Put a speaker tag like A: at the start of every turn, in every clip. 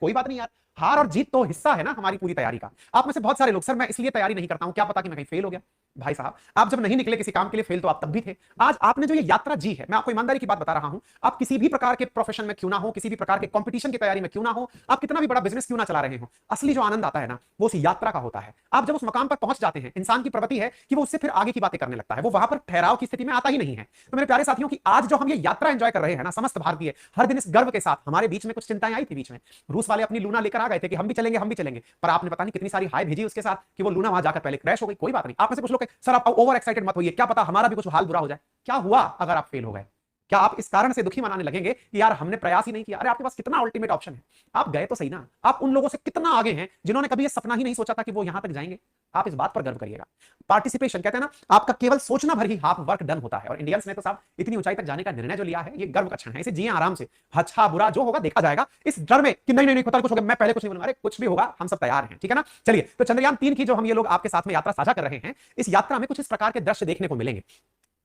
A: कोई बात नहीं यार, हार और जीत तो हिस्सा है ना हमारी पूरी तैयारी का। आप में से बहुत सारे लोग, सर मैं इसलिए तैयारी नहीं करता हूं, क्या पता कि मैं कहीं फेल हो गया। भाई साहब, आप जब नहीं निकले किसी काम के लिए फेल, तो आप तब भी थे। आज आपने जो ये यात्रा जी है, मैं आपको ईमानदारी की बात बता रहा हूं, आप किसी भी प्रकार के प्रोफेशन में क्यों ना हो, किसी भी प्रकार के कंपटीशन की तैयारी में क्यों ना हो, आप कितना भी बड़ा बिजनेस क्यों ना चला रहे हो, असली जो आनंद आता है ना, वो उस यात्रा का होता है। आप जब उस मकाम पर पहुंच जाते हैं, इंसान की प्रवृत्ति है कि वो उससे फिर आगे की बातें करने लगता है, वो वहां पर ठहराव की स्थिति में आता ही नहीं है। तो मेरे प्यारे साथियों की आज जो हम ये यात्रा एंजॉय कर रहे हैं ना, समस्त भारतीय हर दिन इस गर्व के साथ, हमारे बीच में कुछ चिंताएं आई थी बीच में, रूस वाले अपनी लूना लेकर आ गए थे कि हम भी चलेंगे, हम भी चलेंगे, पर आपने पता नहीं कितनी सारी हाय भेजी उसके साथ कि वो लूना वहां जाकर पहले क्रैश हो गई। कोई बात नहीं, आप में से कुछ लोग सर आप ओवर एक्साइटेड मत होइए, क्या पता हमारा भी कुछ हाल बुरा हो जाए। क्या हुआ अगर आप फेल हो गए? क्या आप इस कारण से दुखी मनाने लगेंगे कि यार हमने प्रयास ही नहीं किया? अरे आपके पास कितना अल्टीमेट ऑप्शन है, आप गए तो सही ना। आप उन लोगों से कितना आगे हैं जिन्होंने कभी ये सपना ही नहीं सोचा था कि वो यहां तक जाएंगे। आप इस बात पर गर्व करिएगा। पार्टिसिपेशन कहते हैं ना, आपका केवल सोचना भर ही हाफ वर्क डन होता है, और इंडियंस ने तो साहब इतनी ऊंचाई तक जाने का निर्णय जो लिया है, ये गर्व का क्षण है। इसे जिए आराम से, अच्छा बुरा जो होगा देखा जाएगा, इस डर में कि नहीं नहीं नहीं पता कुछ हो गया, मैं पहले कुछ नहीं बोलूंगा। अरे कुछ भी होगा, हम सब तैयार हैं, ठीक है ना। चलिए, तो चंद्रयान 3 की जो हम ये लोग आपके साथ में यात्रा साझा कर रहे हैं, इस यात्रा में कुछ इस प्रकार के दृश्य देखने को मिलेंगे।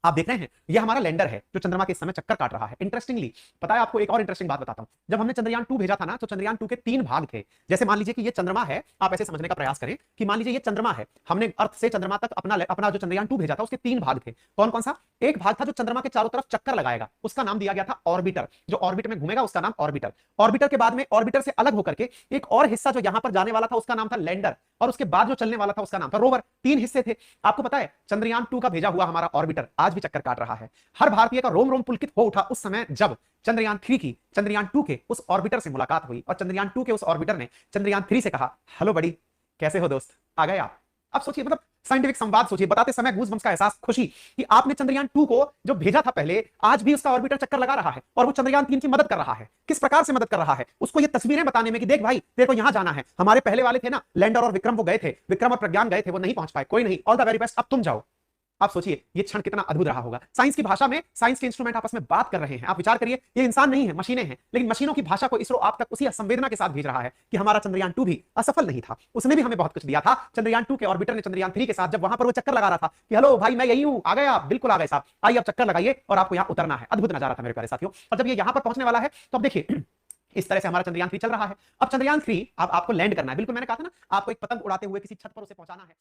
A: आप देख रहे हैं, ये हमारा लैंडर है जो चंद्रमा के इस समय चक्कर काट रहा है। इंटरेस्टिंगली, पता है आपको एक और इंटरेस्टिंग बात बताता हूं, जब हमने चंद्रयान 2 भेजा था ना, तो चंद्रयान 2 के 3 भाग थे। जैसे मान लीजिए कि ये चंद्रमा है, आप ऐसे समझने का प्रयास करें कि मान लीजिए ये चंद्रमा है, हमने अर्थ से चंद्रमा तक अपना जो चंद्रयान 2 भेजा था, उसके 3 भाग थे। कौन कौन सा? एक भाग था जो चंद्रमा के चारों तरफ चक्कर लगाएगा, उसका नाम दिया गया था ऑर्बिटर। जो ऑर्बिट में घूमेगा उसका नाम ऑर्बिटर। ऑर्बिटर के बाद में ऑर्बिटर से अलग होकर के एक और हिस्सा जो यहां पर जाने वाला था, उसका नाम था लैंडर, और उसके बाद जो चलने वाला था उसका नाम था रोवर। 3 हिस्से थे। आपको पता है, चंद्रयान 2 का भेजा हुआ हमारा ऑर्बिटर आज भी चक्कर काट रहा है। हर भारतीय का रोम रोम पुलकित हो उठा उस समय जब चंद्रयान 3 की चंद्रयान 2 के उस ऑर्बिटर से मुलाकात हुई, और चंद्रयान 2 के उस ऑर्बिटर ने चंद्रयान 3 से कहा, हेलो बड़ी, कैसे हो दोस्त, आ गए आप। अब सोचिए, मतलब साइंटिफिक संवाद सोचिए, बताते समय गूज़बम्प्स का एहसास, खुशी कि आपने चंद्रयान 2 को जो भेजा था पहले, आज भी उसका ऑर्बिटर चक्कर लगा रहा है, और वो चंद्रयान 3 की मदद कर रहा है। किस प्रकार से मदद कर रहा है? उसको ये तस्वीरें बताने में कि देख भाई, तेरे को यहां जाना है। हमारे पहले वाले थे ना, लैंडर और विक्रम, वो गए थे, विक्रम और प्रज्ञान गए थे, वो नहीं पहुंच पाए, कोई नहीं, ऑल द वेरी बेस्ट, अब तुम जाओ। आप सोचिए ये क्षण कितना अद्भुत रहा होगा। साइंस की भाषा में साइंस के इंस्ट्रूमेंट आपस में बात कर रहे हैं। आप विचार करिए, ये इंसान नहीं है, मशीनें हैं, लेकिन मशीनों की भाषा को इसरो आप तक उसी संवेदना के साथ भेज रहा है कि हमारा चंद्रयान 2 भी असफल नहीं था, उसने भी हमें बहुत कुछ दिया था। चंद्रयान 2 के ऑर्बिटर ने चंद्रयान 3 के साथ जब वहां पर वो चक्कर लगा रहा था कि हेलो भाई मैं यही हूं, आ गए आप, बिल्कुल आ गए साहब, आइए आप चक्कर लगाइए और आपको यहां उतरना है। अद्भुत नजारा था मेरे प्यारे साथियों। और जब ये यहां पर पहुंचने वाला है, तो अब देखिए इस तरह से हमारा चंद्रयान 3 चल रहा है। अब चंद्रयान 3 अब आपको लैंड करना है, बिल्कुल मैंने कहा था ना, आपको एक पतंग उड़ाते हुए किसी छत पर उसे पहुंचाना है।